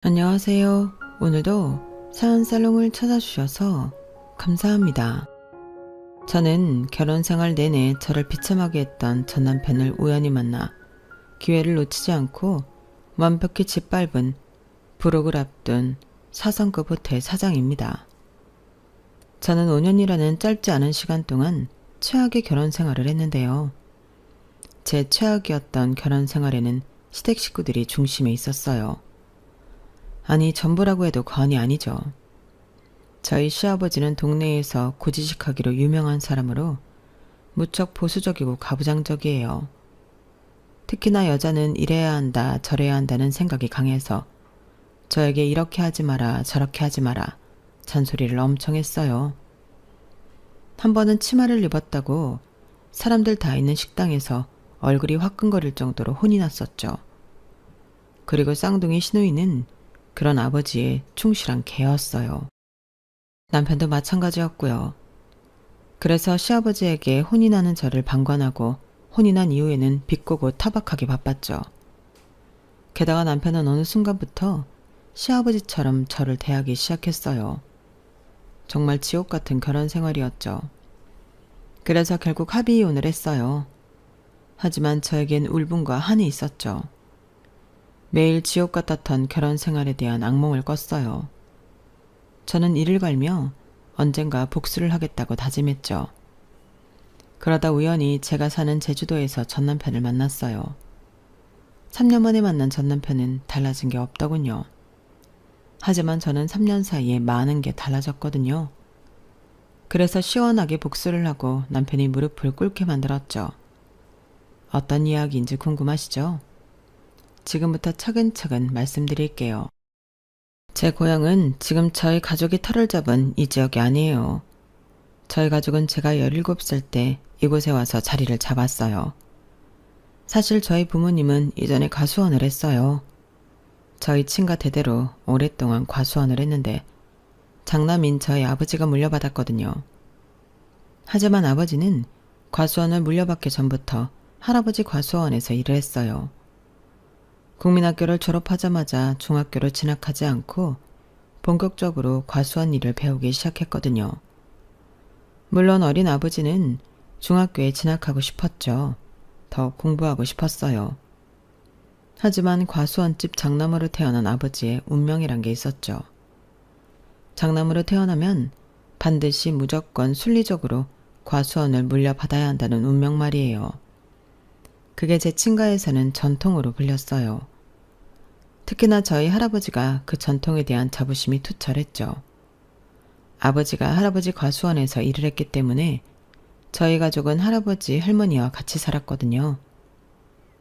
안녕하세요. 오늘도 사연살롱을 찾아주셔서 감사합니다. 저는 결혼 생활 내내 저를 비참하게 했던 전 남편을 우연히 만나 기회를 놓치지 않고 완벽히 짓밟은 불혹을 앞둔 4성급 호텔 사장입니다. 저는 5년이라는 짧지 않은 시간 동안 최악의 결혼 생활을 했는데요. 제 최악이었던 결혼 생활에는 시댁 식구들이 중심에 있었어요. 아니, 전부라고 해도 과언이 아니죠. 저희 시아버지는 동네에서 고지식하기로 유명한 사람으로 무척 보수적이고 가부장적이에요. 특히나 여자는 이래야 한다, 저래야 한다는 생각이 강해서 저에게 이렇게 하지 마라, 저렇게 하지 마라 잔소리를 엄청 했어요. 한 번은 치마를 입었다고 사람들 다 있는 식당에서 얼굴이 화끈거릴 정도로 혼이 났었죠. 그리고 쌍둥이 시누이는 그런 아버지의 충실한 개였어요. 남편도 마찬가지였고요. 그래서 시아버지에게 혼이 나는 저를 방관하고 혼이 난 이후에는 비꼬고 타박하기 바빴죠. 게다가 남편은 어느 순간부터 시아버지처럼 저를 대하기 시작했어요. 정말 지옥 같은 결혼 생활이었죠. 그래서 결국 합의 이혼을 했어요. 하지만 저에겐 울분과 한이 있었죠. 매일 지옥 같았던 결혼 생활에 대한 악몽을 꿨어요. 저는 이를 갈며 언젠가 복수를 하겠다고 다짐했죠. 그러다 우연히 제가 사는 제주도에서 전 남편을 만났어요. 3년 만에 만난 전 남편은 달라진 게 없더군요. 하지만 저는 3년 사이에 많은 게 달라졌거든요. 그래서 시원하게 복수를 하고 남편이 무릎을 꿇게 만들었죠. 어떤 이야기인지 궁금하시죠? 지금부터 차근차근 말씀드릴게요. 제 고향은 지금 저희 가족이 터를 잡은 이 지역이 아니에요. 저희 가족은 제가 17살 때 이곳에 와서 자리를 잡았어요. 사실 저희 부모님은 이전에 과수원을 했어요. 저희 친가 대대로 오랫동안 과수원을 했는데 장남인 저희 아버지가 물려받았거든요. 하지만 아버지는 과수원을 물려받기 전부터 할아버지 과수원에서 일을 했어요. 국민학교를 졸업하자마자 중학교를 진학하지 않고 본격적으로 과수원 일을 배우기 시작했거든요. 물론 어린 아버지는 중학교에 진학하고 싶었죠. 더 공부하고 싶었어요. 하지만 과수원집 장남으로 태어난 아버지의 운명이란 게 있었죠. 장남으로 태어나면 반드시 무조건 순리적으로 과수원을 물려받아야 한다는 운명 말이에요. 그게 제 친가에서는 전통으로 불렸어요. 특히나 저희 할아버지가 그 전통에 대한 자부심이 투철했죠. 아버지가 할아버지 과수원에서 일을 했기 때문에 저희 가족은 할아버지, 할머니와 같이 살았거든요.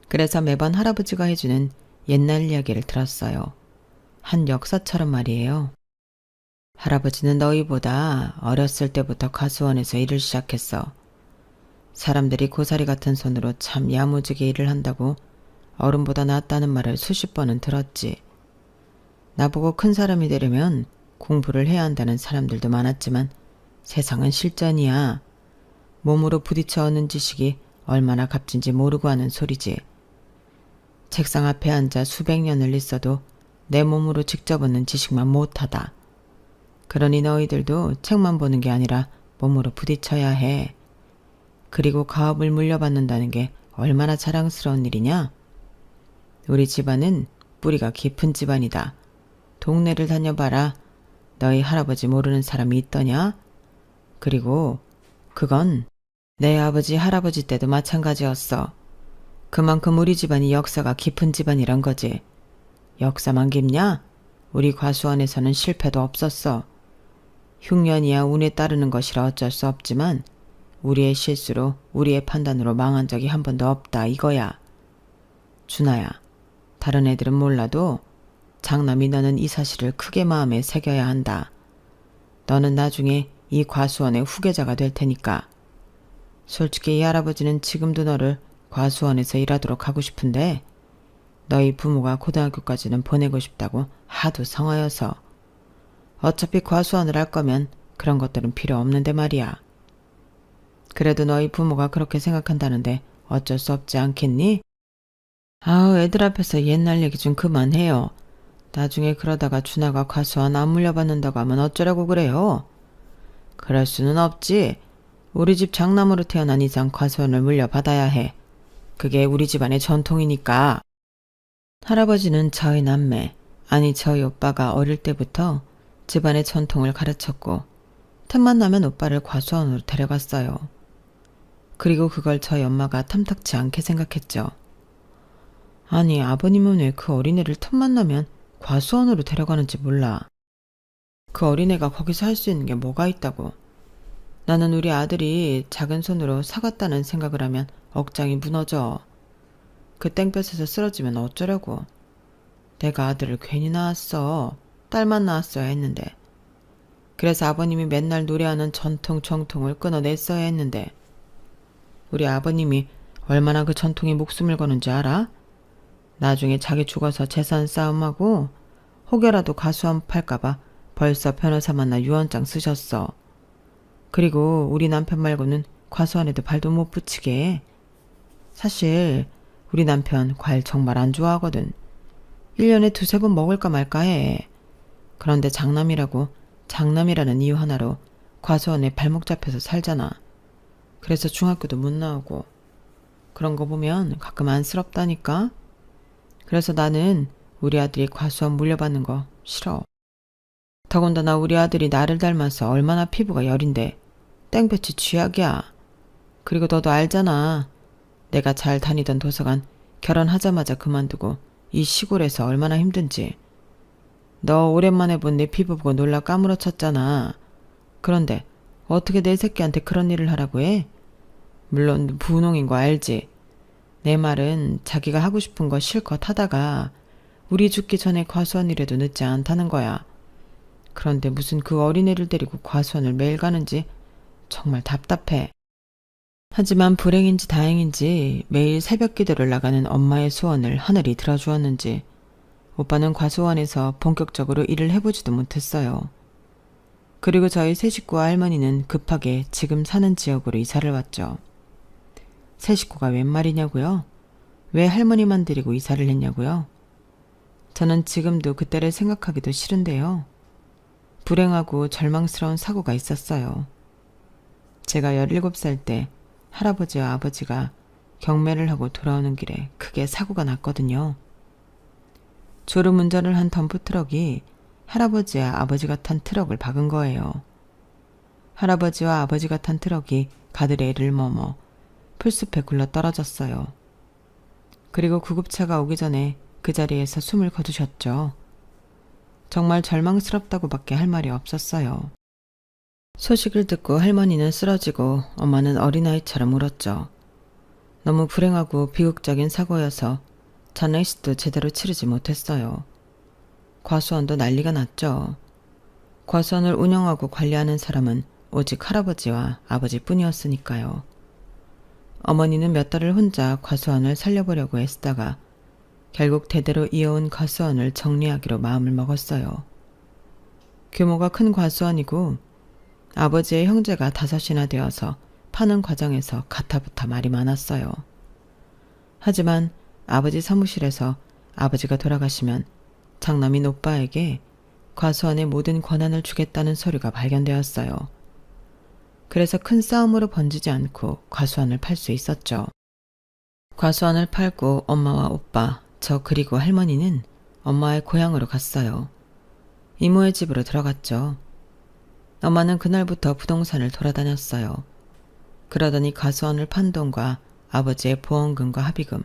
그래서 매번 할아버지가 해주는 옛날 이야기를 들었어요. 한 역사처럼 말이에요. 할아버지는 너희보다 어렸을 때부터 과수원에서 일을 시작했어. 사람들이 고사리 같은 손으로 참 야무지게 일을 한다고 어른보다 낫다는 말을 수십 번은 들었지. 나보고 큰 사람이 되려면 공부를 해야 한다는 사람들도 많았지만 세상은 실전이야. 몸으로 부딪혀 얻는 지식이 얼마나 값진지 모르고 하는 소리지. 책상 앞에 앉아 수백 년을 있어도 내 몸으로 직접 얻는 지식만 못하다. 그러니 너희들도 책만 보는 게 아니라 몸으로 부딪혀야 해. 그리고 가업을 물려받는다는 게 얼마나 자랑스러운 일이냐? 우리 집안은 뿌리가 깊은 집안이다. 동네를 다녀봐라. 너희 할아버지 모르는 사람이 있더냐? 그리고 그건 내 아버지 할아버지 때도 마찬가지였어. 그만큼 우리 집안이 역사가 깊은 집안이란 거지. 역사만 깊냐? 우리 과수원에서는 실패도 없었어. 흉년이야 운에 따르는 것이라 어쩔 수 없지만 우리의 실수로 우리의 판단으로 망한 적이 한 번도 없다 이거야. 준아야, 다른 애들은 몰라도 장남이 너는 이 사실을 크게 마음에 새겨야 한다. 너는 나중에 이 과수원의 후계자가 될 테니까. 솔직히 이 할아버지는 지금도 너를 과수원에서 일하도록 하고 싶은데 너희 부모가 고등학교까지는 보내고 싶다고 하도 성하여서. 어차피 과수원을 할 거면 그런 것들은 필요 없는데 말이야. 그래도 너희 부모가 그렇게 생각한다는데 어쩔 수 없지 않겠니? 아우, 애들 앞에서 옛날 얘기 좀 그만해요. 나중에 그러다가 준하가 과수원 안 물려받는다고 하면 어쩌라고 그래요? 그럴 수는 없지. 우리 집 장남으로 태어난 이상 과수원을 물려받아야 해. 그게 우리 집안의 전통이니까. 할아버지는 저희 남매, 아니 저희 오빠가 어릴 때부터 집안의 전통을 가르쳤고 틈만 나면 오빠를 과수원으로 데려갔어요. 그리고 그걸 저희 엄마가 탐탁치 않게 생각했죠. 아니 아버님은 왜 그 어린애를 틈만 나면 과수원으로 데려가는지 몰라. 그 어린애가 거기서 할 수 있는 게 뭐가 있다고. 나는 우리 아들이 작은 손으로 사갔다는 생각을 하면 억장이 무너져. 그 땡볕에서 쓰러지면 어쩌려고. 내가 아들을 괜히 낳았어. 딸만 낳았어야 했는데. 그래서 아버님이 맨날 노래하는 전통 정통을 끊어냈어야 했는데. 우리 아버님이 얼마나 그 전통에 목숨을 거는지 알아? 나중에 자기 죽어서 재산 싸움하고 혹여라도 가수원 팔까봐 벌써 변호사 만나 유언장 쓰셨어. 그리고 우리 남편 말고는 과수원에도 발도 못 붙이게 해. 사실 우리 남편 과일 정말 안 좋아하거든. 1년에 두세 번 먹을까 말까 해. 그런데 장남이라는 이유 하나로 과수원에 발목 잡혀서 살잖아. 그래서 중학교도 못 나오고. 그런 거 보면 가끔 안쓰럽다니까. 그래서 나는 우리 아들이 과수원 물려받는 거 싫어. 더군다나 우리 아들이 나를 닮아서 얼마나 피부가 여린데 땡볕이 쥐약이야. 그리고 너도 알잖아. 내가 잘 다니던 도서관 결혼하자마자 그만두고 이 시골에서 얼마나 힘든지. 너 오랜만에 본 내 피부 보고 놀라 까무러쳤잖아. 그런데 어떻게 내 새끼한테 그런 일을 하라고 해? 물론 분홍인 거 알지. 내 말은 자기가 하고 싶은 거 실컷 하다가 우리 죽기 전에 과수원이라도 늦지 않다는 거야. 그런데 무슨 그 어린애를 데리고 과수원을 매일 가는지 정말 답답해. 하지만 불행인지 다행인지 매일 새벽 기도를 나가는 엄마의 소원을 하늘이 들어주었는지 오빠는 과수원에서 본격적으로 일을 해보지도 못했어요. 그리고 저희 세 식구와 할머니는 급하게 지금 사는 지역으로 이사를 왔죠. 세 식구가 웬 말이냐고요? 왜 할머니만 데리고 이사를 했냐고요? 저는 지금도 그때를 생각하기도 싫은데요. 불행하고 절망스러운 사고가 있었어요. 제가 17살 때 할아버지와 아버지가 경매를 하고 돌아오는 길에 크게 사고가 났거든요. 졸음운전을 한 덤프트럭이 할아버지와 아버지가 탄 트럭을 박은 거예요. 할아버지와 아버지가 탄 트럭이 가드레일을 머머 풀숲에 굴러 떨어졌어요. 그리고 구급차가 오기 전에 그 자리에서 숨을 거두셨죠. 정말 절망스럽다고 밖에 할 말이 없었어요. 소식을 듣고 할머니는 쓰러지고 엄마는 어린아이처럼 울었죠. 너무 불행하고 비극적인 사고여서 장례식도 제대로 치르지 못했어요. 과수원도 난리가 났죠. 과수원을 운영하고 관리하는 사람은 오직 할아버지와 아버지뿐이었으니까요. 어머니는 몇 달을 혼자 과수원을 살려보려고 애쓰다가 결국 대대로 이어온 과수원을 정리하기로 마음을 먹었어요. 규모가 큰 과수원이고 아버지의 형제가 5이나 되어서 파는 과정에서 가타부타 말이 많았어요. 하지만 아버지 사무실에서 아버지가 돌아가시면 장남인 오빠에게 과수원의 모든 권한을 주겠다는 서류가 발견되었어요. 그래서 큰 싸움으로 번지지 않고 과수원을 팔 수 있었죠. 과수원을 팔고 엄마와 오빠, 저 그리고 할머니는 엄마의 고향으로 갔어요. 이모의 집으로 들어갔죠. 엄마는 그날부터 부동산을 돌아다녔어요. 그러더니 과수원을 판 돈과 아버지의 보험금과 합의금,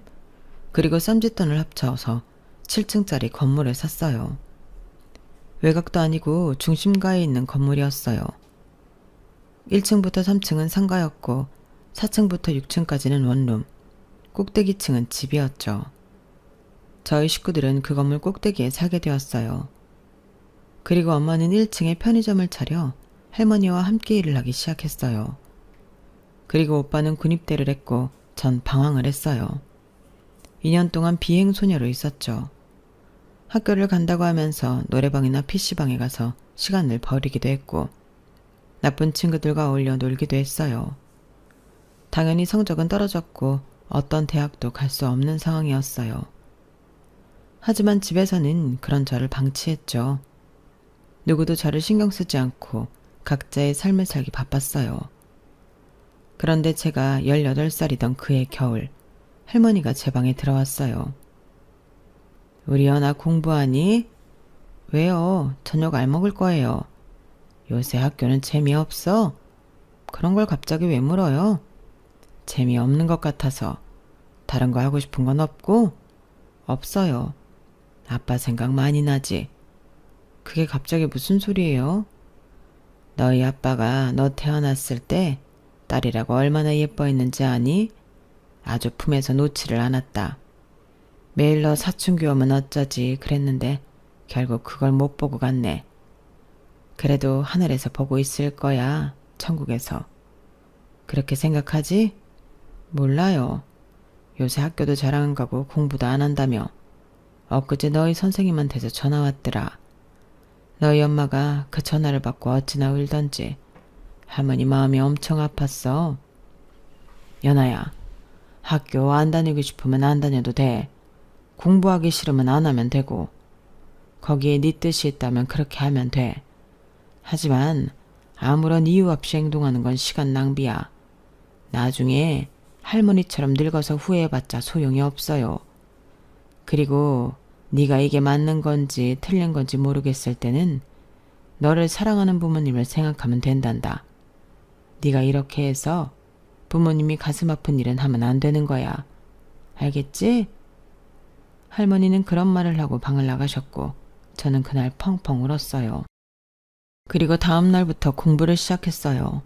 그리고 쌈짓돈을 합쳐서 7층짜리 건물을 샀어요. 외곽도 아니고 중심가에 있는 건물이었어요. 1층부터 3층은 상가였고 4층부터 6층까지는 원룸, 꼭대기층은 집이었죠. 저희 식구들은 그 건물 꼭대기에 살게 되었어요. 그리고 엄마는 1층에 편의점을 차려 할머니와 함께 일을 하기 시작했어요. 그리고 오빠는 군입대를 했고 전 방황을 했어요. 2년 동안 비행소녀로 있었죠. 학교를 간다고 하면서 노래방이나 PC방에 가서 시간을 버리기도 했고 나쁜 친구들과 어울려 놀기도 했어요. 당연히 성적은 떨어졌고 어떤 대학도 갈 수 없는 상황이었어요. 하지만 집에서는 그런 저를 방치했죠. 누구도 저를 신경 쓰지 않고 각자의 삶을 살기 바빴어요. 그런데 제가 18살이던 그해 겨울, 할머니가 제 방에 들어왔어요. 우리 연아 공부하니? 왜요? 저녁 알 먹을 거예요. 요새 학교는 재미없어? 그런 걸 갑자기 왜 물어요? 재미없는 것 같아서. 다른 거 하고 싶은 건 없고? 없어요. 아빠 생각 많이 나지? 그게 갑자기 무슨 소리예요? 너희 아빠가 너 태어났을 때 딸이라고 얼마나 예뻐했는지 아니? 아주 품에서 놓지를 않았다. 매일 너 사춘기 오면 어쩌지 그랬는데 결국 그걸 못 보고 갔네. 그래도 하늘에서 보고 있을 거야. 천국에서. 그렇게 생각하지? 몰라요. 요새 학교도 잘 안 가고 공부도 안 한다며. 엊그제 너희 선생님한테서 전화 왔더라. 너희 엄마가 그 전화를 받고 어찌나 울던지. 할머니 마음이 엄청 아팠어. 연아야, 학교 안 다니고 싶으면 안 다녀도 돼. 공부하기 싫으면 안 하면 되고. 거기에 네 뜻이 있다면 그렇게 하면 돼. 하지만 아무런 이유 없이 행동하는 건 시간 낭비야. 나중에 할머니처럼 늙어서 후회해봤자 소용이 없어요. 그리고 네가 이게 맞는 건지 틀린 건지 모르겠을 때는 너를 사랑하는 부모님을 생각하면 된단다. 네가 이렇게 해서 부모님이 가슴 아픈 일은 하면 안 되는 거야. 알겠지? 할머니는 그런 말을 하고 방을 나가셨고 저는 그날 펑펑 울었어요. 그리고 다음 날부터 공부를 시작했어요.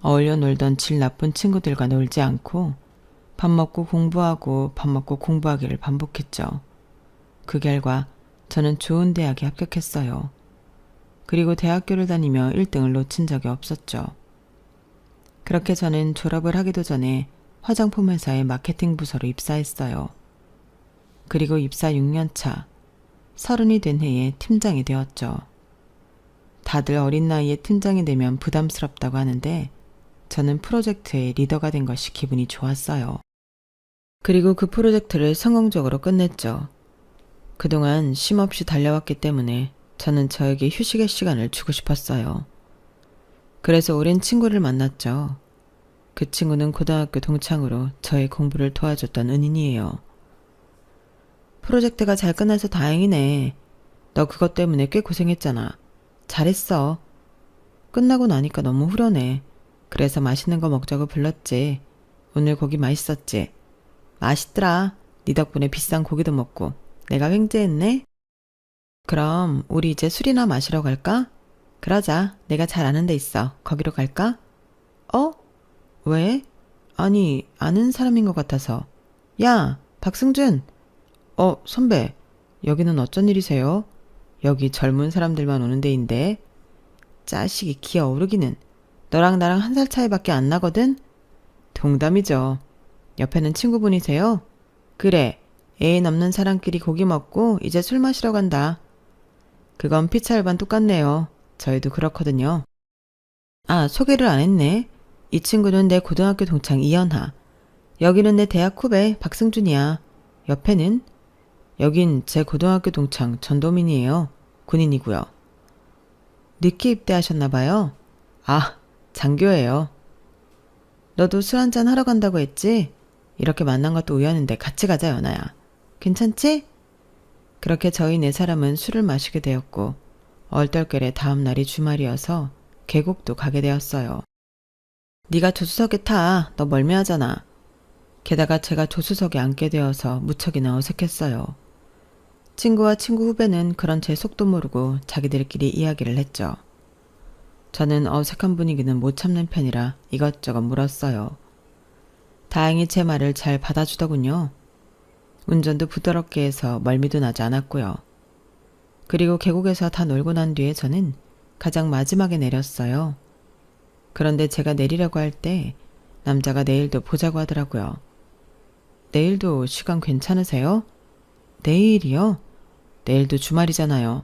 어울려 놀던 질 나쁜 친구들과 놀지 않고 밥 먹고 공부하고 밥 먹고 공부하기를 반복했죠. 그 결과 저는 좋은 대학에 합격했어요. 그리고 대학교를 다니며 1등을 놓친 적이 없었죠. 그렇게 저는 졸업을 하기도 전에 화장품 회사의 마케팅 부서로 입사했어요. 그리고 입사 6년 차, 30이 된 해에 팀장이 되었죠. 다들 어린 나이에 팀장이 되면 부담스럽다고 하는데 저는 프로젝트의 리더가 된 것이 기분이 좋았어요. 그리고 그 프로젝트를 성공적으로 끝냈죠. 그동안 쉼없이 달려왔기 때문에 저는 저에게 휴식의 시간을 주고 싶었어요. 그래서 오랜 친구를 만났죠. 그 친구는 고등학교 동창으로 저의 공부를 도와줬던 은인이에요. 프로젝트가 잘 끝나서 다행이네. 너 그것 때문에 꽤 고생했잖아. 잘했어. 끝나고 나니까 너무 후련해. 그래서 맛있는 거 먹자고 불렀지. 오늘 고기 맛있었지? 맛있더라. 네 덕분에 비싼 고기도 먹고. 내가 횡재했네? 그럼 우리 이제 술이나 마시러 갈까? 그러자. 내가 잘 아는 데 있어. 거기로 갈까? 어? 왜? 아니, 아는 사람인 것 같아서. 야, 박승준! 선배. 여기는 어쩐 일이세요? 여기 젊은 사람들만 오는 데인데. 짜식이 기어오르기는. 너랑 나랑 1살 차이밖에 안 나거든? 동담이죠. 옆에는 친구분이세요? 그래. 애인 없는 사람끼리 고기 먹고 이제 술 마시러 간다. 그건 피차일반 똑같네요. 저희도 그렇거든요. 아, 소개를 안 했네. 이 친구는 내 고등학교 동창 이연하. 여기는 내 대학 후배 박승준이야. 옆에는? 여긴 제 고등학교 동창 전도민이에요. 군인이고요. 늦게 입대하셨나봐요. 아, 장교예요. 너도 술 한잔 하러 간다고 했지? 이렇게 만난 것도 우연인데 같이 가자, 연아야. 괜찮지? 그렇게 저희 4사람은 술을 마시게 되었고 얼떨결에 다음 날이 주말이어서 계곡도 가게 되었어요. 네가 조수석에 타. 너 멀미하잖아. 게다가 제가 조수석에 앉게 되어서 무척이나 어색했어요. 친구와 친구 후배는 그런 제 속도 모르고 자기들끼리 이야기를 했죠. 저는 어색한 분위기는 못 참는 편이라 이것저것 물었어요. 다행히 제 말을 잘 받아주더군요. 운전도 부드럽게 해서 멀미도 나지 않았고요. 그리고 계곡에서 다 놀고 난 뒤에 저는 가장 마지막에 내렸어요. 그런데 제가 내리려고 할 때 남자가 내일도 보자고 하더라고요. 내일도 시간 괜찮으세요? 내일이요? 내일도 주말이잖아요.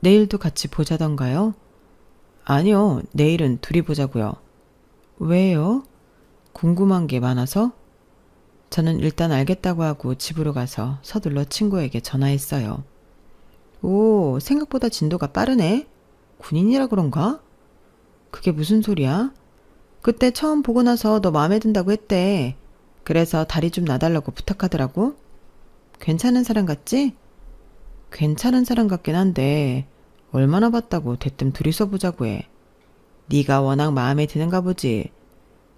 내일도 같이 보자던가요? 아니요, 내일은 둘이 보자고요. 왜요? 궁금한 게 많아서? 저는 일단 알겠다고 하고 집으로 가서 서둘러 친구에게 전화했어요. 오, 생각보다 진도가 빠르네? 군인이라 그런가? 그게 무슨 소리야? 그때 처음 보고 나서 너 마음에 든다고 했대. 그래서 다리 좀 놔달라고 부탁하더라고. 괜찮은 사람 같지? 괜찮은 사람 같긴 한데 얼마나 봤다고 대뜸 둘이서 보자고 해. 네가 워낙 마음에 드는가 보지.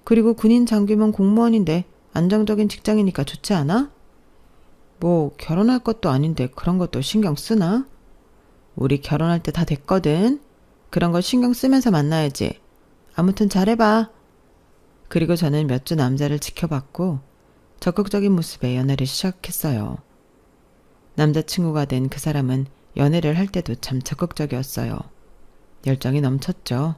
그리고 군인 장교면 공무원인데 안정적인 직장이니까 좋지 않아? 뭐 결혼할 것도 아닌데 그런 것도 신경 쓰나? 우리 결혼할 때 다 됐거든. 그런 거 신경 쓰면서 만나야지. 아무튼 잘해봐. 그리고 저는 몇 주 남자를 지켜봤고 적극적인 모습의 연애를 시작했어요. 남자친구가 된 그 사람은 연애를 할 때도 참 적극적이었어요. 열정이 넘쳤죠.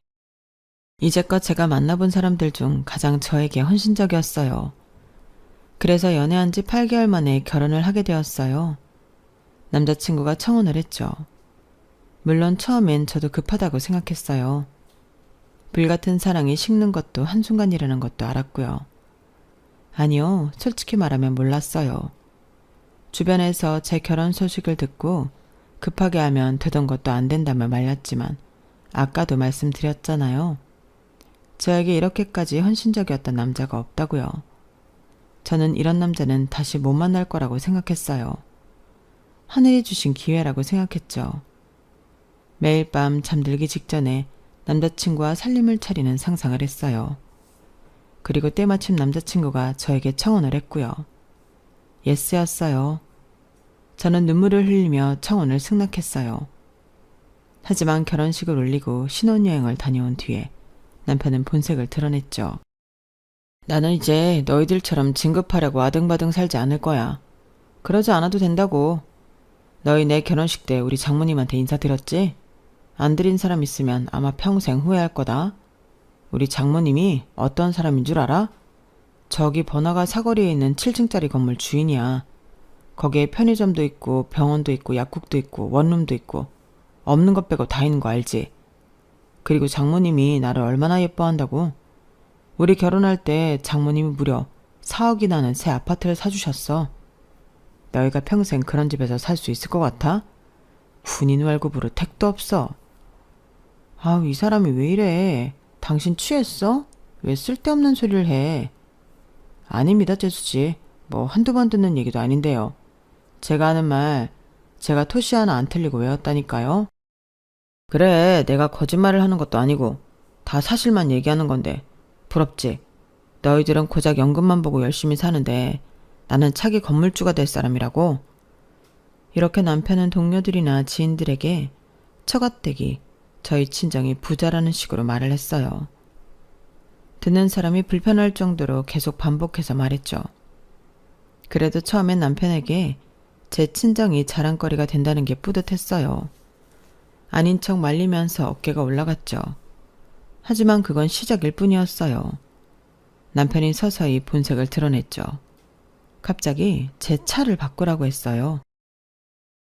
이제껏 제가 만나본 사람들 중 가장 저에게 헌신적이었어요. 그래서 연애한 지 8개월 만에 결혼을 하게 되었어요. 남자친구가 청혼을 했죠. 물론 처음엔 저도 급하다고 생각했어요. 불같은 사랑이 식는 것도 한순간이라는 것도 알았고요. 아니요, 솔직히 말하면 몰랐어요. 주변에서 제 결혼 소식을 듣고 급하게 하면 되던 것도 안 된다며 말렸지만 아까도 말씀드렸잖아요. 저에게 이렇게까지 헌신적이었던 남자가 없다고요. 저는 이런 남자는 다시 못 만날 거라고 생각했어요. 하늘이 주신 기회라고 생각했죠. 매일 밤 잠들기 직전에 남자친구와 살림을 차리는 상상을 했어요. 그리고 때마침 남자친구가 저에게 청혼을 했고요. 예스였어요. 저는 눈물을 흘리며 청혼을 승낙했어요. 하지만 결혼식을 올리고 신혼여행을 다녀온 뒤에 남편은 본색을 드러냈죠. 나는 이제 너희들처럼 진급하려고 아등바등 살지 않을 거야. 그러지 않아도 된다고. 너희 내 결혼식 때 우리 장모님한테 인사드렸지? 안 드린 사람 있으면 아마 평생 후회할 거다. 우리 장모님이 어떤 사람인 줄 알아? 저기 번화가 사거리에 있는 7층짜리 건물 주인이야. 거기에 편의점도 있고 병원도 있고 약국도 있고 원룸도 있고 없는 것 빼고 다 있는 거 알지? 그리고 장모님이 나를 얼마나 예뻐한다고? 우리 결혼할 때 장모님이 무려 4억이나 하는 새 아파트를 사주셨어. 너희가 평생 그런 집에서 살 수 있을 것 같아? 군인 월급으로 택도 없어. 아우, 이 사람이 왜 이래? 당신 취했어? 왜 쓸데없는 소리를 해? 아닙니다, 재수씨. 뭐 한두 번 듣는 얘기도 아닌데요. 제가 하는 말, 제가 토시 하나 안 틀리고 외웠다니까요. 그래, 내가 거짓말을 하는 것도 아니고 다 사실만 얘기하는 건데 부럽지? 너희들은 고작 연금만 보고 열심히 사는데 나는 차기 건물주가 될 사람이라고? 이렇게 남편은 동료들이나 지인들에게 처갓댁이 저희 친정이 부자라는 식으로 말을 했어요. 듣는 사람이 불편할 정도로 계속 반복해서 말했죠. 그래도 처음엔 남편에게 제 친정이 자랑거리가 된다는 게 뿌듯했어요. 아닌 척 말리면서 어깨가 올라갔죠. 하지만 그건 시작일 뿐이었어요. 남편이 서서히 본색을 드러냈죠. 갑자기 제 차를 바꾸라고 했어요.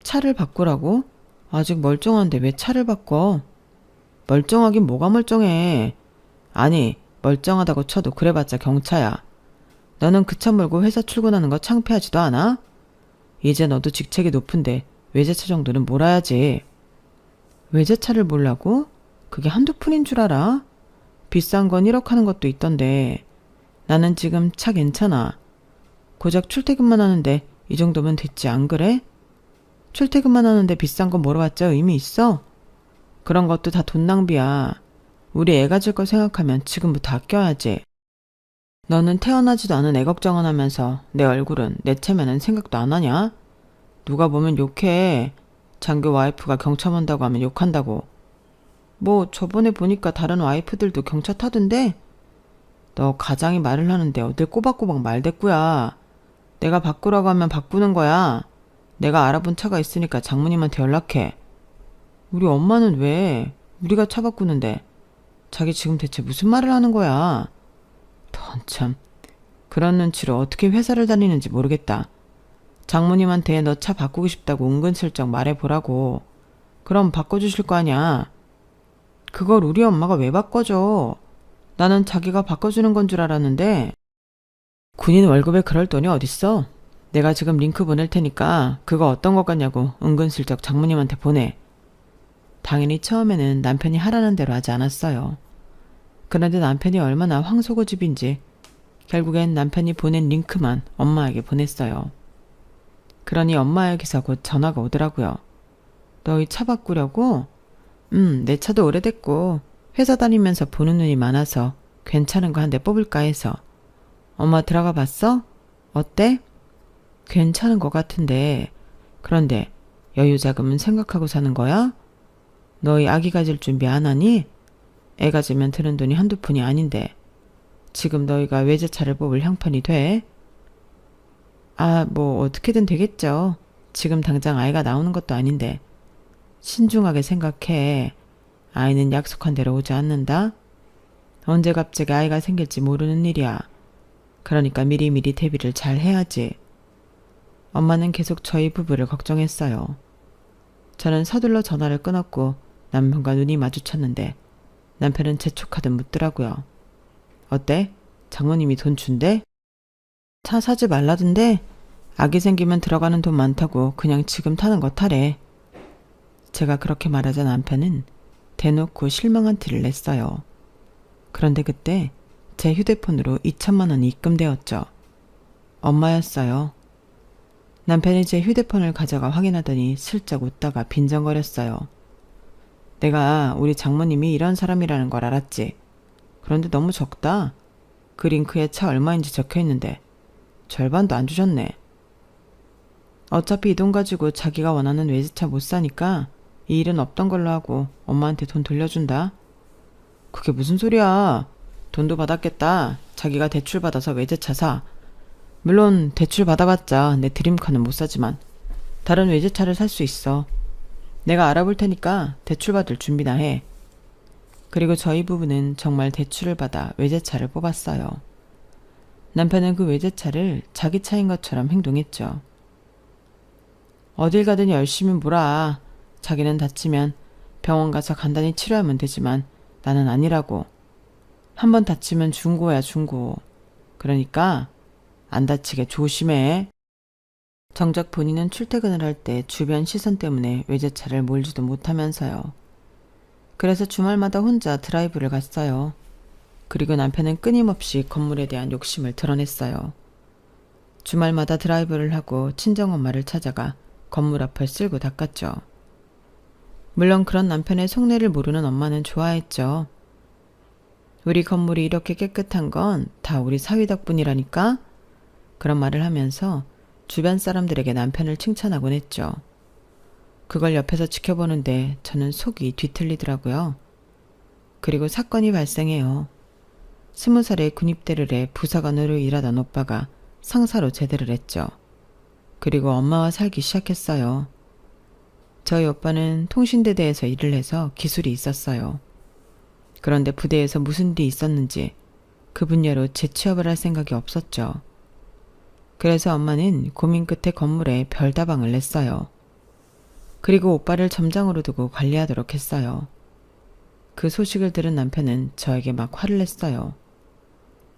차를 바꾸라고? 아직 멀쩡한데 왜 차를 바꿔? 멀쩡하긴 뭐가 멀쩡해. 아니, 멀쩡하다고 쳐도 그래봤자 경차야. 너는 그 차 몰고 회사 출근하는 거 창피하지도 않아? 이제 너도 직책이 높은데 외제차 정도는 몰아야지. 외제차를 몰라고? 그게 한두 푼인 줄 알아? 비싼 건 1억 하는 것도 있던데. 나는 지금 차 괜찮아. 고작 출퇴근만 하는데 이 정도면 됐지, 안 그래? 출퇴근만 하는데 비싼 거 몰아봤자 의미 있어? 그런 것도 다 돈 낭비야. 우리 애 가질 거 생각하면 지금부터 아껴야지. 너는 태어나지도 않은 애 걱정을 하면서 내 얼굴은 내 체면은 생각도 안 하냐? 누가 보면 욕해. 장교 와이프가 경차 mon다고 하면 욕한다고. 뭐 저번에 보니까 다른 와이프들도 경차 타던데? 너 가장이 말을 하는데 어딜 꼬박꼬박 말대꾸야. 내가 바꾸라고 하면 바꾸는 거야. 내가 알아본 차가 있으니까 장모님한테 연락해. 우리 엄마는 왜? 우리가 차 바꾸는데. 자기 지금 대체 무슨 말을 하는 거야? 넌 참. 그런 눈치로 어떻게 회사를 다니는지 모르겠다. 장모님한테 너 차 바꾸고 싶다고 은근슬쩍 말해보라고. 그럼 바꿔주실 거 아니야. 그걸 우리 엄마가 왜 바꿔줘? 나는 자기가 바꿔주는 건 줄 알았는데. 군인 월급에 그럴 돈이 어딨어? 내가 지금 링크 보낼 테니까 그거 어떤 것 같냐고 은근슬쩍 장모님한테 보내. 당연히 처음에는 남편이 하라는 대로 하지 않았어요. 그런데 남편이 얼마나 황소고집인지 결국엔 남편이 보낸 링크만 엄마에게 보냈어요. 그러니 엄마에게서 곧 전화가 오더라고요. 너희 차 바꾸려고? 내 차도 오래됐고 회사 다니면서 보는 눈이 많아서 괜찮은 거 한 대 뽑을까 해서. 엄마 들어가 봤어? 어때? 괜찮은 것 같은데. 그런데 여유 자금은 생각하고 사는 거야? 너희 아기 가질 준비 안 하니? 애 가지면 드는 돈이 한두 푼이 아닌데 지금 너희가 외제차를 뽑을 형편이 돼? 뭐 어떻게든 되겠죠. 지금 당장 아이가 나오는 것도 아닌데. 신중하게 생각해. 아이는 약속한 대로 오지 않는다. 언제 갑자기 아이가 생길지 모르는 일이야. 그러니까 미리미리 대비를 잘 해야지. 엄마는 계속 저희 부부를 걱정했어요. 저는 서둘러 전화를 끊었고 남편과 눈이 마주쳤는데 남편은 재촉하듯 묻더라고요. 어때? 장모님이 돈 준대? 차 사지 말라던데? 아기 생기면 들어가는 돈 많다고 그냥 지금 타는 거 타래. 제가 그렇게 말하자 남편은 대놓고 실망한 티를 냈어요. 그런데 그때 제 휴대폰으로 2천만 원이 입금되었죠. 엄마였어요. 남편이 제 휴대폰을 가져가 확인하더니 슬쩍 웃다가 빈정거렸어요. 내가 우리 장모님이 이런 사람이라는 걸 알았지. 그런데 너무 적다. 그 링크에 차 얼마인지 적혀있는데 절반도 안 주셨네. 어차피 이 돈 가지고 자기가 원하는 외제차 못 사니까 이 일은 없던 걸로 하고 엄마한테 돈 돌려준다. 그게 무슨 소리야. 돈도 받았겠다. 자기가 대출 받아서 외제차 사. 물론 대출 받아봤자 내 드림카는 못 사지만 다른 외제차를 살 수 있어. 내가 알아볼 테니까 대출 받을 준비나 해. 그리고 저희 부부는 정말 대출을 받아 외제차를 뽑았어요. 남편은 그 외제차를 자기 차인 것처럼 행동했죠. 어딜 가든 열심히 몰아. 자기는 다치면 병원 가서 간단히 치료하면 되지만 나는 아니라고. 한번 다치면 중고야 중고. 그러니까 안 다치게 조심해. 정작 본인은 출퇴근을 할 때 주변 시선 때문에 외제차를 몰지도 못하면서요. 그래서 주말마다 혼자 드라이브를 갔어요. 그리고 남편은 끊임없이 건물에 대한 욕심을 드러냈어요. 주말마다 드라이브를 하고 친정엄마를 찾아가 건물 앞을 쓸고 닦았죠. 물론 그런 남편의 속내를 모르는 엄마는 좋아했죠. 우리 건물이 이렇게 깨끗한 건 다 우리 사위 덕분이라니까? 그런 말을 하면서 주변 사람들에게 남편을 칭찬하곤 했죠. 그걸 옆에서 지켜보는데 저는 속이 뒤틀리더라고요. 그리고 사건이 발생해요. 20살에 군입대를 해 부사관으로 일하던 오빠가 상사로 제대를 했죠. 그리고 엄마와 살기 시작했어요. 저희 오빠는 통신대대에서 일을 해서 기술이 있었어요. 그런데 부대에서 무슨 일이 있었는지 그 분야로 재취업을 할 생각이 없었죠. 그래서 엄마는 고민 끝에 건물에 별다방을 냈어요. 그리고 오빠를 점장으로 두고 관리하도록 했어요. 그 소식을 들은 남편은 저에게 막 화를 냈어요.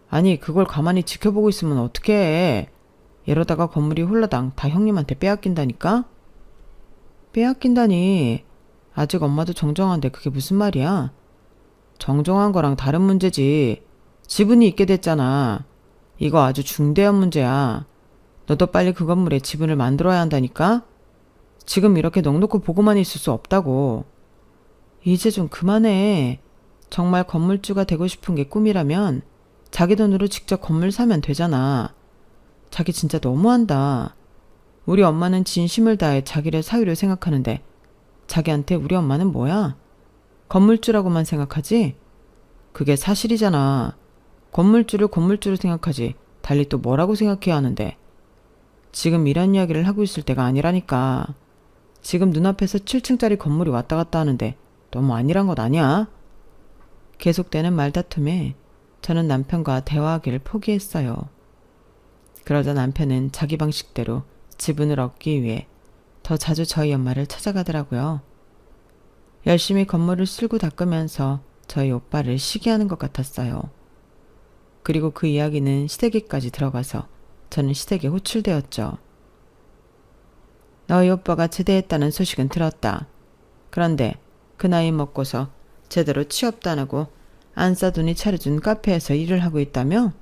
아니 그걸 가만히 지켜보고 있으면 어떡해. 이러다가 건물이 홀라당 다 형님한테 빼앗긴다니까? 빼앗긴다니. 아직 엄마도 정정한데 그게 무슨 말이야? 정정한 거랑 다른 문제지. 지분이 있게 됐잖아. 이거 아주 중대한 문제야. 너도 빨리 그 건물에 지분을 만들어야 한다니까? 지금 이렇게 넋놓고 보고만 있을 수 없다고. 이제 좀 그만해. 정말 건물주가 되고 싶은 게 꿈이라면 자기 돈으로 직접 건물 사면 되잖아. 자기 진짜 너무한다. 우리 엄마는 진심을 다해 자기를 사위로 생각하는데 자기한테 우리 엄마는 뭐야? 건물주라고만 생각하지? 그게 사실이잖아. 건물주를 건물주로 생각하지 달리 또 뭐라고 생각해야 하는데. 지금 이런 이야기를 하고 있을 때가 아니라니까. 지금 눈앞에서 7층짜리 건물이 왔다 갔다 하는데 너무 아니란 것 아니야? 계속되는 말다툼에 저는 남편과 대화하기를 포기했어요. 그러자 남편은 자기 방식대로 지분을 얻기 위해 더 자주 저희 엄마를 찾아가더라고요. 열심히 건물을 쓸고 닦으면서 저희 오빠를 시기하는 것 같았어요. 그리고 그 이야기는 시댁에까지 들어가서 저는 시댁에 호출되었죠. 너희 오빠가 제대했다는 소식은 들었다. 그런데 그 나이 먹고서 제대로 취업도 안 하고 안싸돈이 차려준 카페에서 일을 하고 있다며?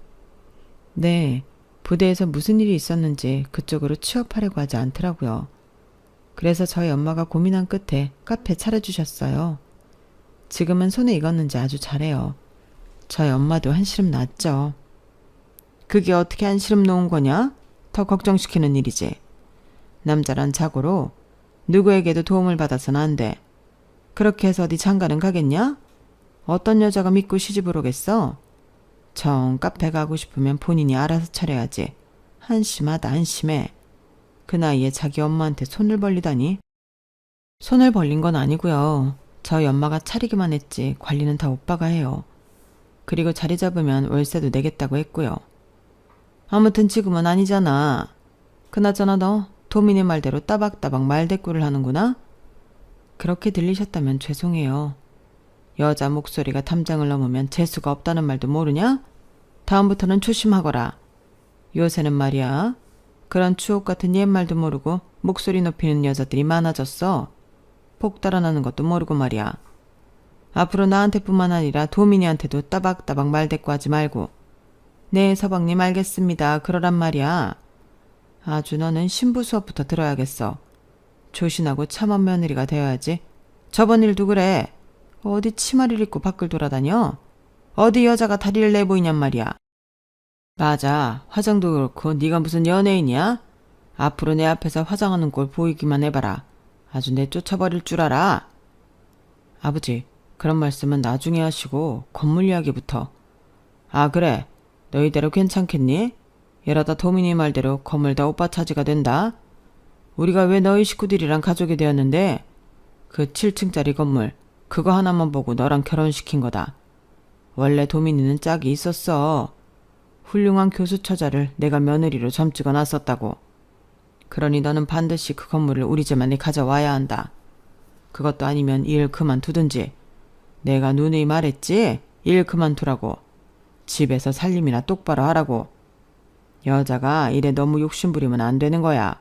네, 부대에서 무슨 일이 있었는지 그쪽으로 취업하려고 하지 않더라고요. 그래서 저희 엄마가 고민한 끝에 카페 차려주셨어요. 지금은 손에 익었는지 아주 잘해요. 저희 엄마도 한시름 났죠. 그게 어떻게 한시름 놓은 거냐? 더 걱정시키는 일이지. 남자란 자고로 누구에게도 도움을 받아서는 안 돼. 그렇게 해서 어디 장가는 가겠냐? 어떤 여자가 믿고 시집을 오겠어? 정 카페 가고 싶으면 본인이 알아서 차려야지. 한심하다 한심해. 그 나이에 자기 엄마한테 손을 벌리다니. 손을 벌린 건 아니고요. 저희 엄마가 차리기만 했지 관리는 다 오빠가 해요. 그리고 자리 잡으면 월세도 내겠다고 했고요. 아무튼 지금은 아니잖아. 그나저나 너 도민이 말대로 따박따박 말대꾸를 하는구나? 그렇게 들리셨다면 죄송해요. 여자 목소리가 담장을 넘으면 재수가 없다는 말도 모르냐? 다음부터는 조심하거라. 요새는 말이야. 그런 추억 같은 옛말도 모르고 목소리 높이는 여자들이 많아졌어. 폭 달아나는 것도 모르고 말이야. 앞으로 나한테뿐만 아니라 도민이한테도 따박따박 말대꾸하지 말고. 네, 서방님 알겠습니다. 그러란 말이야. 아주 너는 신부 수업부터 들어야겠어. 조신하고 참한 며느리가 되어야지. 저번 일도 그래. 어디 치마를 입고 밖을 돌아다녀? 어디 여자가 다리를 내보이냔 말이야. 맞아. 화장도 그렇고 네가 무슨 연예인이야? 앞으로 내 앞에서 화장하는 꼴 보이기만 해봐라. 아주 내쫓아버릴 줄 알아. 아버지, 그런 말씀은 나중에 하시고 건물 이야기부터. 아 그래. 너희대로 괜찮겠니? 이러다 도민이 말대로 건물 다 오빠 차지가 된다. 우리가 왜 너희 식구들이랑 가족이 되었는데 그 7층짜리 건물 그거 하나만 보고 너랑 결혼시킨 거다. 원래 도민이는 짝이 있었어. 훌륭한 교수 처자를 내가 며느리로 점찍어 놨었다고. 그러니 너는 반드시 그 건물을 우리 집안에 가져와야 한다. 그것도 아니면 일 그만두든지. 내가 누누이 말했지? 일 그만두라고. 집에서 살림이나 똑바로 하라고. 여자가 일에 너무 욕심부리면 안 되는 거야.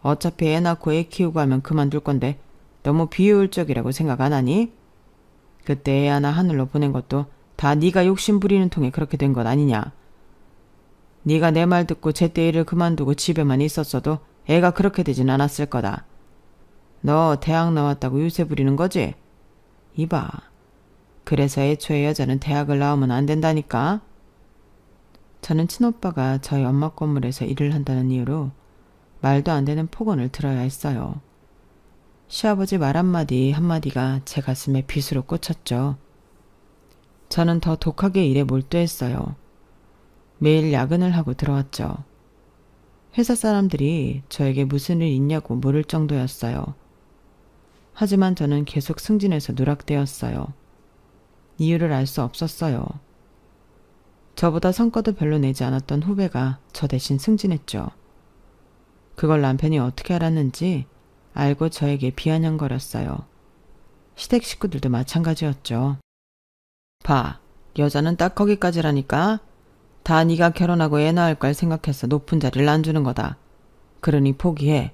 어차피 애 낳고 애 키우고 하면 그만둘 건데 너무 비효율적이라고 생각 안 하니? 그때 애 하나 하늘로 보낸 것도 다 네가 욕심부리는 통에 그렇게 된 것 아니냐. 네가 내 말 듣고 제때 일을 그만두고 집에만 있었어도 애가 그렇게 되진 않았을 거다. 너 대학 나왔다고 유세 부리는 거지? 이봐. 그래서 애초에 여자는 대학을 나오면 안 된다니까. 저는 친오빠가 저희 엄마 건물에서 일을 한다는 이유로 말도 안 되는 폭언을 들어야 했어요. 시아버지 말 한마디가 제 가슴에 빗으로 꽂혔죠. 저는 더 독하게 일에 몰두했어요. 매일 야근을 하고 들어왔죠. 회사 사람들이 저에게 무슨 일 있냐고 물을 정도였어요. 하지만 저는 계속 승진해서 누락되었어요. 이유를 알 수 없었어요. 저보다 성과도 별로 내지 않았던 후배가 저 대신 승진했죠. 그걸 남편이 어떻게 알았는지 알고 저에게 비아냥거렸어요. 시댁 식구들도 마찬가지였죠. 봐, 여자는 딱 거기까지라니까. 다 네가 결혼하고 애 낳을 걸 생각해서 높은 자리를 안 주는 거다. 그러니 포기해.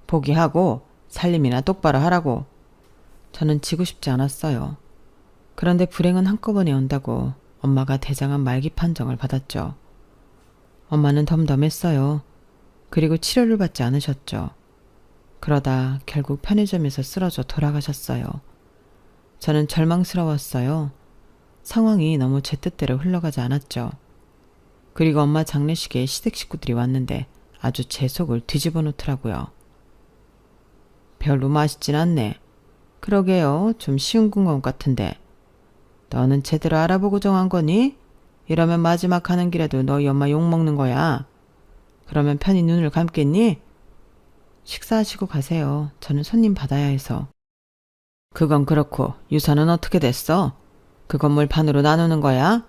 포기하고 살림이나 똑바로 하라고. 저는 지고 싶지 않았어요. 그런데 불행은 한꺼번에 온다고 엄마가 대장암 말기 판정을 받았죠. 엄마는 덤덤했어요. 그리고 치료를 받지 않으셨죠. 그러다 결국 편의점에서 쓰러져 돌아가셨어요. 저는 절망스러웠어요. 상황이 너무 제 뜻대로 흘러가지 않았죠. 그리고 엄마 장례식에 시댁 식구들이 왔는데 아주 제 속을 뒤집어 놓더라고요. 별로 맛있진 않네. 그러게요. 좀 쉬운 것 같은데. 너는 제대로 알아보고 정한 거니? 이러면 마지막 가는 길에도 너희 엄마 욕먹는 거야. 그러면 편히 눈을 감겠니? 식사하시고 가세요. 저는 손님 받아야 해서. 그건 그렇고 유산은 어떻게 됐어? 그 건물 반으로 나누는 거야?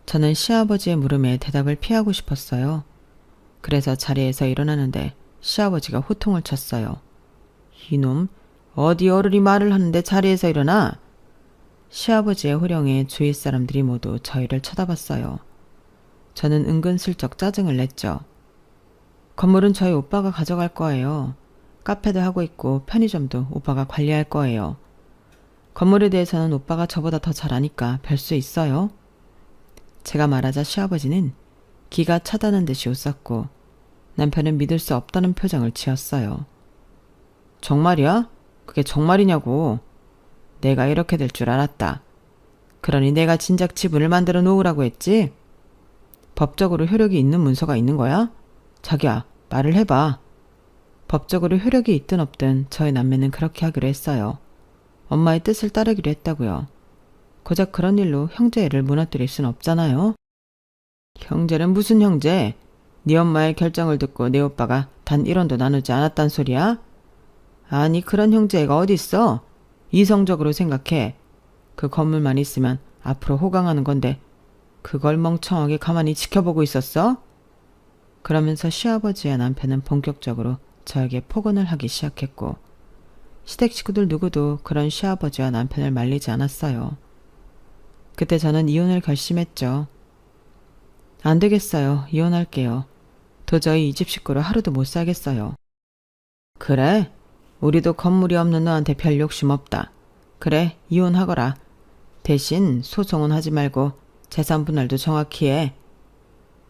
저는 시아버지의 물음에 대답을 피하고 싶었어요. 그래서 자리에서 일어나는데 시아버지가 호통을 쳤어요. 이놈, 어디 어른이 말을 하는데 자리에서 일어나? 시아버지의 호령에 주위 사람들이 모두 저희를 쳐다봤어요. 저는 은근슬쩍 짜증을 냈죠. 건물은 저희 오빠가 가져갈 거예요. 카페도 하고 있고 편의점도 오빠가 관리할 거예요. 건물에 대해서는 오빠가 저보다 더 잘 아니까 별 수 있어요. 제가 말하자 시아버지는 기가 차다는 듯이 웃었고 남편은 믿을 수 없다는 표정을 지었어요. 정말이야? 그게 정말이냐고. 내가 이렇게 될 줄 알았다. 그러니 내가 진작 지분을 만들어 놓으라고 했지? 법적으로 효력이 있는 문서가 있는 거야? 자기야, 말을 해봐. 법적으로 효력이 있든 없든 저희 남매는 그렇게 하기로 했어요. 엄마의 뜻을 따르기로 했다고요. 고작 그런 일로 형제애를 무너뜨릴 순 없잖아요. 형제는 무슨 형제? 네 엄마의 결정을 듣고 내 오빠가 단 1원도 나누지 않았단 소리야? 아니 그런 형제애가 어딨어? 이성적으로 생각해. 그 건물만 있으면 앞으로 호강하는 건데 그걸 멍청하게 가만히 지켜보고 있었어? 그러면서 시아버지와 남편은 본격적으로 저에게 폭언을 하기 시작했고 시댁 식구들 누구도 그런 시아버지와 남편을 말리지 않았어요. 그때 저는 이혼을 결심했죠. 안 되겠어요. 이혼할게요. 도저히 이 집 식구로 하루도 못 살겠어요. 그래? 우리도 건물이 없는 너한테 별 욕심 없다. 그래, 이혼하거라. 대신 소송은 하지 말고 재산 분할도 정확히 해.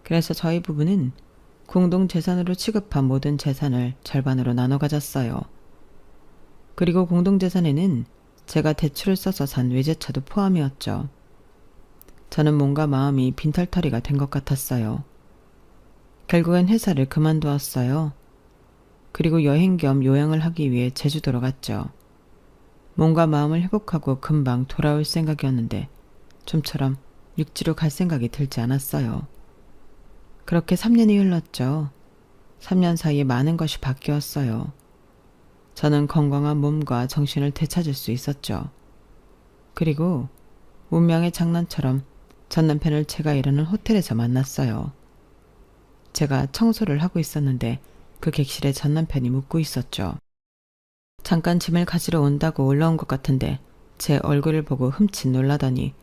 그래서 저희 부부는 공동재산으로 취급한 모든 재산을 절반으로 나눠 가졌어요. 그리고 공동재산에는 제가 대출을 써서 산 외제차도 포함이었죠. 저는 뭔가 마음이 빈털터리가 된 것 같았어요. 결국엔 회사를 그만두었어요. 그리고 여행 겸 요양을 하기 위해 제주도로 갔죠. 몸과 마음을 회복하고 금방 돌아올 생각이었는데 좀처럼 육지로 갈 생각이 들지 않았어요. 그렇게 3년이 흘렀죠. 3년 사이에 많은 것이 바뀌었어요. 저는 건강한 몸과 정신을 되찾을 수 있었죠. 그리고 운명의 장난처럼 전 남편을 제가 일하는 호텔에서 만났어요. 제가 청소를 하고 있었는데 그 객실에 전 남편이 묵고 있었죠. 잠깐 짐을 가지러 온다고 올라온 것 같은데 제 얼굴을 보고 흠칫 놀라더니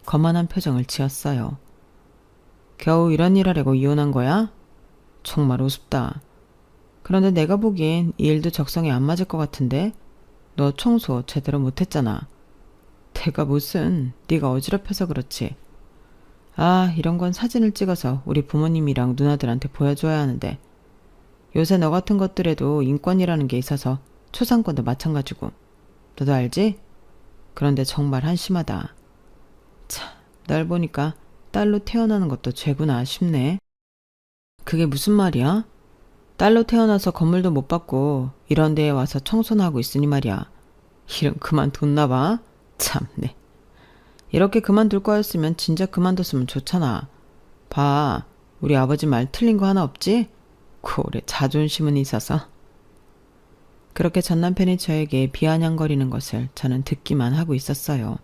거만한 표정을 지었어요. 겨우 이런 일 하려고 이혼한 거야? 정말 우습다. 그런데 내가 보기엔 이 일도 적성에 안 맞을 것 같은데 너 청소 제대로 못했잖아. 내가 무슨, 네가 어지럽혀서 그렇지. 아, 이런 건 사진을 찍어서 우리 부모님이랑 누나들한테 보여줘야 하는데 요새 너 같은 것들에도 인권이라는 게 있어서 초상권도 마찬가지고 너도 알지? 그런데 정말 한심하다. 참, 날 보니까 딸로 태어나는 것도 죄구나 싶네. 그게 무슨 말이야? 딸로 태어나서 건물도 못 받고 이런 데에 와서 청소나 하고 있으니 말이야. 이름 그만뒀나 봐. 참네. 이렇게 그만둘 거였으면 진짜 그만뒀으면 좋잖아. 봐, 우리 아버지 말 틀린 거 하나 없지? 고래 자존심은 있어서. 그렇게 전 남편이 저에게 비아냥거리는 것을 저는 듣기만 하고 있었어요.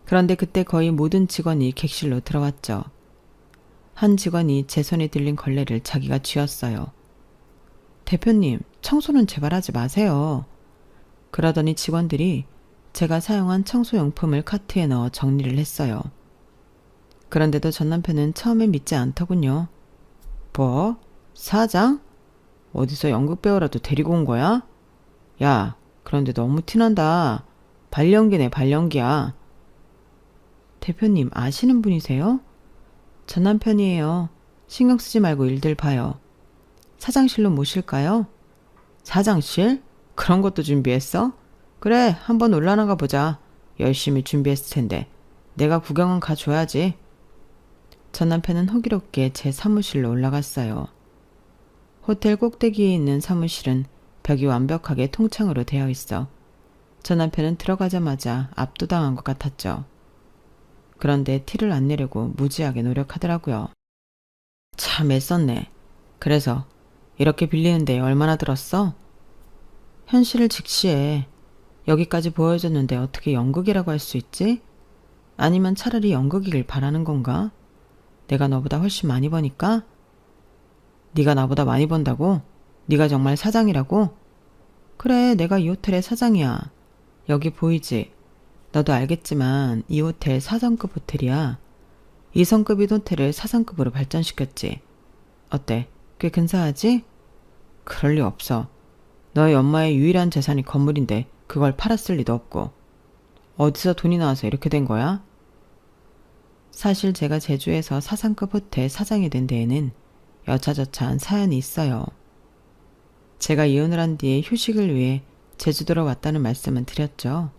그런데 그때 거의 모든 직원이 객실로 들어왔죠. 한 직원이 제 손에 들린 걸레를 자기가 쥐었어요. 대표님, 청소는 제발 하지 마세요. 그러더니 직원들이 제가 사용한 청소용품을 카트에 넣어 정리를 했어요. 그런데도 전 남편은 처음엔 믿지 않더군요. 뭐? 사장? 어디서 연극 배우라도 데리고 온 거야? 야, 그런데 너무 티난다. 발연기네, 발연기야. 대표님, 아시는 분이세요? 전 남편이에요. 신경 쓰지 말고 일들 봐요. 사장실로 모실까요? 사장실? 그런 것도 준비했어? 그래, 한번 올라나가 보자. 열심히 준비했을 텐데. 내가 구경은 가줘야지. 전 남편은 호기롭게 제 사무실로 올라갔어요. 호텔 꼭대기에 있는 사무실은 벽이 완벽하게 통창으로 되어 있어 전 남편은 들어가자마자 압도당한 것 같았죠. 그런데 티를 안 내려고 무지하게 노력하더라고요. 참 애썼네. 그래서 이렇게 빌리는데 얼마나 들었어? 현실을 직시해. 여기까지 보여줬는데 어떻게 연극이라고 할 수 있지? 아니면 차라리 연극이길 바라는 건가? 내가 너보다 훨씬 많이 버니까? 네가 나보다 많이 번다고? 네가 정말 사장이라고? 그래, 내가 이 호텔의 사장이야. 여기 보이지? 너도 알겠지만 이 호텔 4성급 호텔이야. 2성급인 호텔을 4성급으로 발전시켰지. 어때? 꽤 근사하지? 그럴 리 없어. 너희 엄마의 유일한 재산이 건물인데 그걸 팔았을 리도 없고. 어디서 돈이 나와서 이렇게 된 거야? 사실 제가 제주에서 4성급 호텔 사장이 된 데에는 여차저차한 사연이 있어요. 제가 이혼을 한 뒤에 휴식을 위해 제주도로 왔다는 말씀은 드렸죠.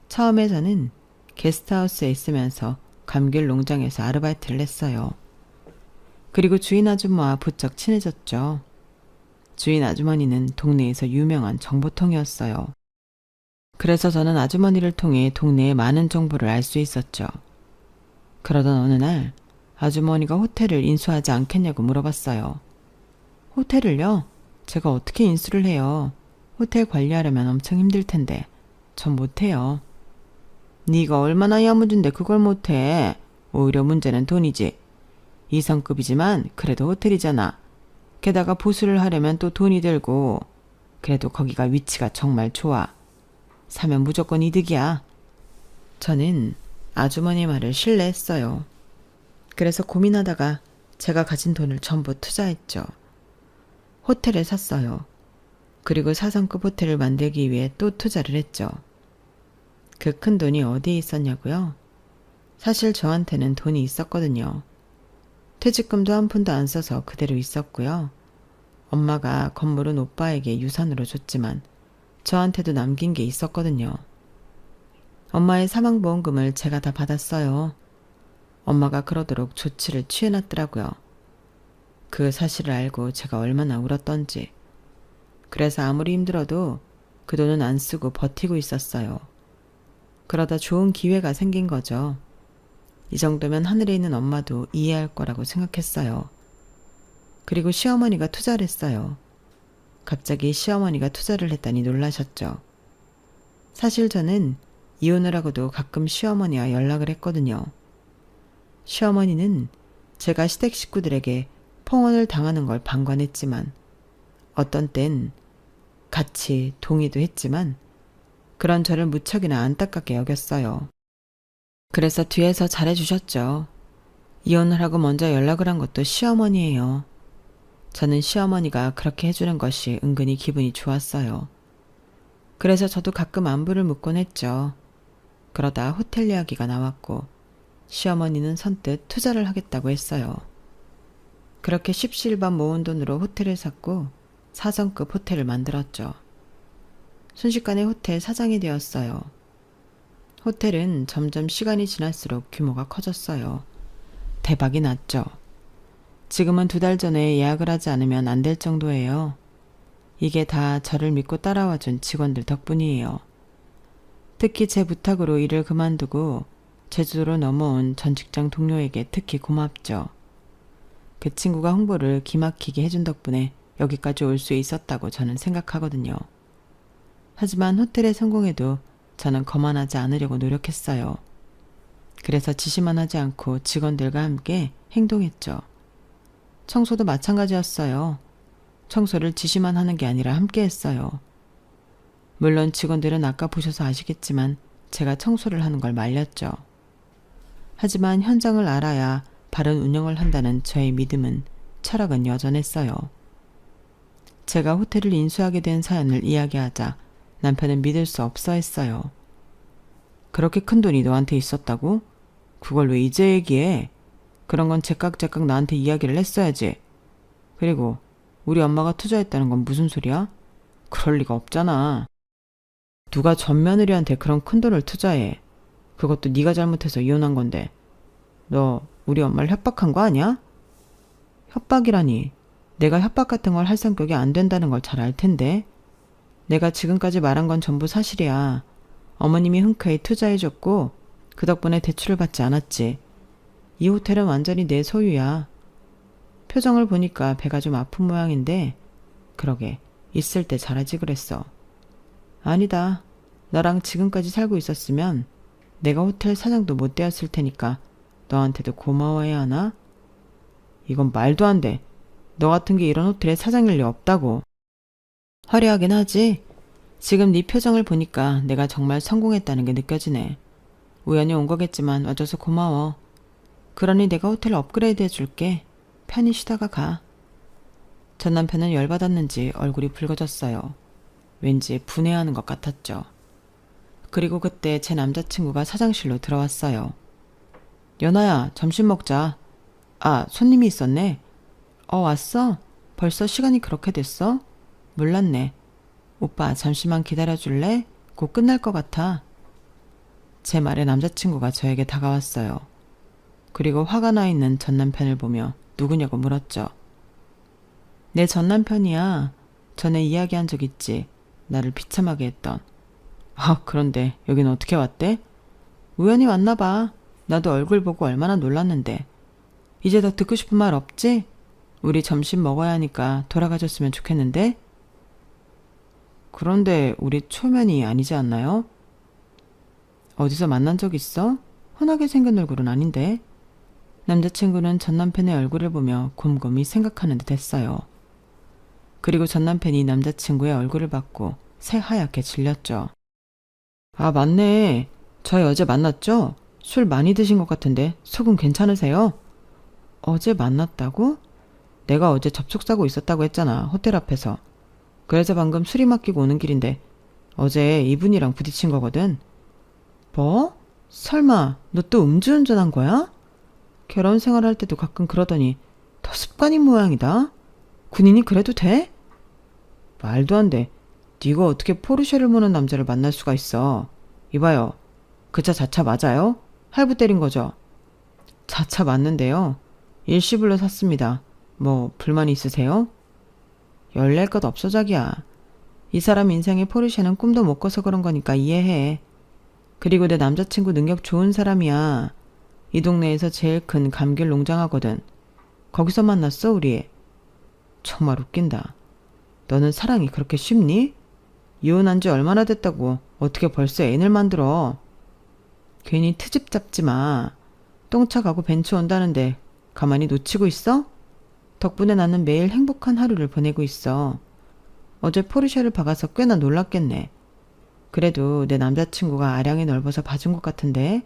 처음에 저는 게스트하우스에 있으면서 감귤 농장에서 아르바이트를 했어요. 그리고 주인 아줌마와 부쩍 친해졌죠. 주인 아주머니는 동네에서 유명한 정보통이었어요. 그래서 저는 아주머니를 통해 동네의 많은 정보를 알 수 있었죠. 그러던 어느 날 아주머니가 호텔을 인수하지 않겠냐고 물어봤어요. 호텔을요? 제가 어떻게 인수를 해요? 호텔 관리하려면 엄청 힘들 텐데 전 못해요. 네가 얼마나 야무진데 그걸 못해. 오히려 문제는 돈이지. 2성급이지만 그래도 호텔이잖아. 게다가 보수를 하려면 또 돈이 들고. 그래도 거기가 위치가 정말 좋아. 사면 무조건 이득이야. 저는 아주머니 말을 신뢰했어요. 그래서 고민하다가 제가 가진 돈을 전부 투자했죠. 호텔을 샀어요. 그리고 4성급 호텔을 만들기 위해 또 투자를 했죠. 그 큰 돈이 어디에 있었냐고요? 사실 저한테는 돈이 있었거든요. 퇴직금도 한 푼도 안 써서 그대로 있었고요. 엄마가 건물은 오빠에게 유산으로 줬지만 저한테도 남긴 게 있었거든요. 엄마의 사망보험금을 제가 다 받았어요. 엄마가 그러도록 조치를 취해놨더라고요. 그 사실을 알고 제가 얼마나 울었던지. 그래서 아무리 힘들어도 그 돈은 안 쓰고 버티고 있었어요. 그러다 좋은 기회가 생긴 거죠. 이 정도면 하늘에 있는 엄마도 이해할 거라고 생각했어요. 그리고 시어머니가 투자를 했어요. 갑자기 시어머니가 투자를 했다니 놀라셨죠. 사실 저는 이혼을 하고도 가끔 시어머니와 연락을 했거든요. 시어머니는 제가 시댁 식구들에게 폭언을 당하는 걸 방관했지만 어떤 땐 같이 동의도 했지만 그런 저를 무척이나 안타깝게 여겼어요. 그래서 뒤에서 잘해주셨죠. 이혼을 하고 먼저 연락을 한 것도 시어머니예요. 저는 시어머니가 그렇게 해주는 것이 은근히 기분이 좋았어요. 그래서 저도 가끔 안부를 묻곤 했죠. 그러다 호텔 이야기가 나왔고 시어머니는 선뜻 투자를 하겠다고 했어요. 그렇게 십시일반 모은 돈으로 호텔을 샀고 4성급 호텔을 만들었죠. 순식간에 호텔 사장이 되었어요. 호텔은 점점 시간이 지날수록 규모가 커졌어요. 대박이 났죠. 지금은 2달 전에 예약을 하지 않으면 안 될 정도예요. 이게 다 저를 믿고 따라와준 직원들 덕분이에요. 특히 제 부탁으로 일을 그만두고 제주도로 넘어온 전 직장 동료에게 특히 고맙죠. 그 친구가 홍보를 기막히게 해준 덕분에 여기까지 올 수 있었다고 저는 생각하거든요. 하지만 호텔에 성공해도 저는 거만하지 않으려고 노력했어요. 그래서 지시만 하지 않고 직원들과 함께 행동했죠. 청소도 마찬가지였어요. 청소를 지시만 하는 게 아니라 함께 했어요. 물론 직원들은 아까 보셔서 아시겠지만 제가 청소를 하는 걸 말렸죠. 하지만 현장을 알아야 바른 운영을 한다는 저의 믿음은, 철학은 여전했어요. 제가 호텔을 인수하게 된 사연을 이야기하자 남편은 믿을 수 없어 했어요. 그렇게 큰 돈이 너한테 있었다고? 그걸 왜 이제 얘기해? 그런 건 제깍제깍 나한테 이야기를 했어야지. 그리고 우리 엄마가 투자했다는 건 무슨 소리야? 그럴 리가 없잖아. 누가 전 며느리한테 그런 큰 돈을 투자해. 그것도 네가 잘못해서 이혼한 건데. 너 우리 엄마를 협박한 거 아니야? 협박이라니. 내가 협박 같은 걸 할 성격이 안 된다는 걸 잘 알 텐데. 내가 지금까지 말한 건 전부 사실이야. 어머님이 흔쾌히 투자해줬고 그 덕분에 대출을 받지 않았지. 이 호텔은 완전히 내 소유야. 표정을 보니까 배가 좀 아픈 모양인데 그러게 있을 때 잘하지 그랬어. 아니다. 나랑 지금까지 살고 있었으면 내가 호텔 사장도 못 되었을 테니까 너한테도 고마워해야 하나? 이건 말도 안 돼. 너 같은 게 이런 호텔의 사장일 리 없다고. 화려하긴 하지. 지금 네 표정을 보니까 내가 정말 성공했다는 게 느껴지네. 우연히 온 거겠지만 와줘서 고마워. 그러니 내가 호텔 업그레이드 해줄게. 편히 쉬다가 가. 전 남편은 열받았는지 얼굴이 붉어졌어요. 왠지 분해하는 것 같았죠. 그리고 그때 제 남자친구가 사장실로 들어왔어요. 연아야, 점심 먹자. 아, 손님이 있었네. 왔어? 벌써 시간이 그렇게 됐어? 몰랐네. 오빠, 잠시만 기다려줄래? 곧 끝날 것 같아. 제 말에 남자친구가 저에게 다가왔어요. 그리고 화가 나 있는 전 남편을 보며 누구냐고 물었죠. 내 전 남편이야. 전에 이야기한 적 있지. 나를 비참하게 했던. 그런데 여긴 어떻게 왔대? 우연히 왔나 봐. 나도 얼굴 보고 얼마나 놀랐는데. 이제 더 듣고 싶은 말 없지? 우리 점심 먹어야 하니까 돌아가줬으면 좋겠는데? 그런데 우리 초면이 아니지 않나요? 어디서 만난 적 있어? 흔하게 생긴 얼굴은 아닌데. 남자친구는 전 남편의 얼굴을 보며 곰곰이 생각하는 듯 했어요. 그리고 전 남편이 남자친구의 얼굴을 받고 새하얗게 질렸죠. 아, 맞네. 저희 어제 만났죠? 술 많이 드신 것 같은데 속은 괜찮으세요? 어제 만났다고? 내가 어제 접촉사고 있었다고 했잖아. 호텔 앞에서. 그래서 방금 술이 맡기고 오는 길인데 어제 이분이랑 부딪힌 거거든. 뭐? 설마 너 또 음주운전한 거야? 결혼 생활할 때도 가끔 그러더니 더 습관인 모양이다. 군인이 그래도 돼? 말도 안 돼. 네가 어떻게 포르쉐를 모는 남자를 만날 수가 있어. 이봐요. 그 차 자차 맞아요? 할부 때린 거죠? 자차 맞는데요. 일시불로 샀습니다. 뭐 불만 있으세요? 열낼 것 없어 자기야. 이 사람 인생에 포르쉐는 꿈도 못 꿔서 그런 거니까 이해해. 그리고 내 남자친구 능력 좋은 사람이야. 이 동네에서 제일 큰 감귤 농장하거든. 거기서 만났어 우리. 정말 웃긴다. 너는 사랑이 그렇게 쉽니? 이혼한 지 얼마나 됐다고 어떻게 벌써 애인을 만들어. 괜히 트집 잡지 마. 똥차 가고 벤츠 온다는데 가만히 놓치고 있어? 덕분에 나는 매일 행복한 하루를 보내고 있어. 어제 포르쉐를 박아서 꽤나 놀랐겠네. 그래도 내 남자친구가 아량이 넓어서 봐준 것 같은데.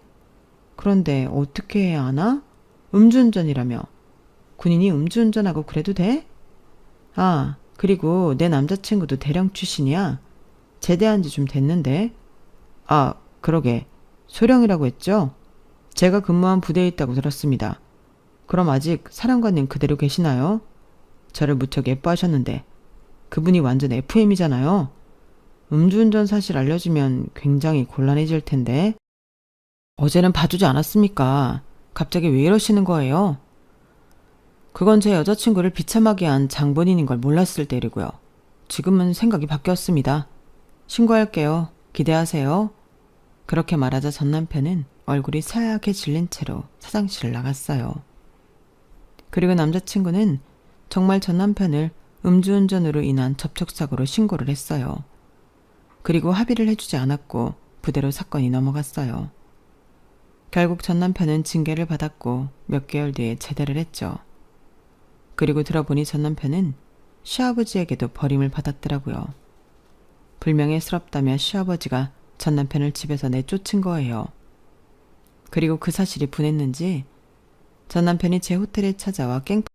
그런데 어떻게 해야 하나? 음주운전이라며. 군인이 음주운전하고 그래도 돼? 아, 그리고 내 남자친구도 대령 출신이야. 제대한 지 좀 됐는데. 아, 그러게. 소령이라고 했죠? 제가 근무한 부대에 있다고 들었습니다. 그럼 아직 사령관님 그대로 계시나요? 저를 무척 예뻐하셨는데 그분이 완전 FM이잖아요. 음주운전 사실 알려지면 굉장히 곤란해질 텐데. 어제는 봐주지 않았습니까? 갑자기 왜 이러시는 거예요? 그건 제 여자친구를 비참하게 한 장본인인 걸 몰랐을 때이고요. 지금은 생각이 바뀌었습니다. 신고할게요. 기대하세요. 그렇게 말하자 전 남편은 얼굴이 새하얗게 질린 채로 사장실을 나갔어요. 그리고 남자친구는 정말 전 남편을 음주운전으로 인한 접촉사고로 신고를 했어요. 그리고 합의를 해주지 않았고 부대로 사건이 넘어갔어요. 결국 전 남편은 징계를 받았고 몇 개월 뒤에 제대를 했죠. 그리고 들어보니 전 남편은 시아버지에게도 버림을 받았더라고요. 불명예스럽다며 시아버지가 전 남편을 집에서 내쫓은 거예요. 그리고 그 사실이 분했는지 전 남편이 제 호텔에 찾아와 깽판